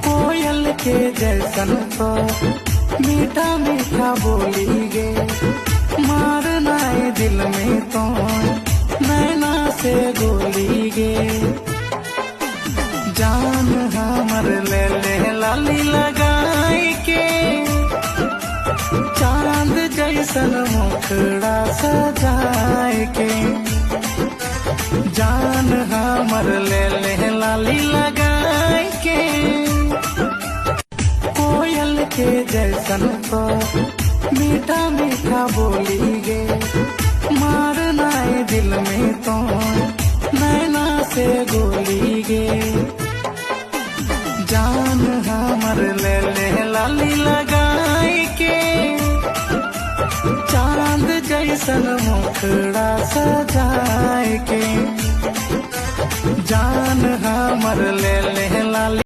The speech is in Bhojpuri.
कोयल के जैसन तो मीठा मीठा बोली गे, मारना है दिल में तो नैना से गोली गे। जान हमर ले ले लाली लगाई के, चांद जैसन मुखड़ा सजाए के। जान हमर ले ले लाली लगाई के, कोयल के जैसन तो मीठा मीठा बोली गे, मारना है दिल में तो नैना से गोली गे। जान हमर ले ले लाली लगाई के, चांद जैसन मुखड़ा सजाए के। जान हमर ले ले लाली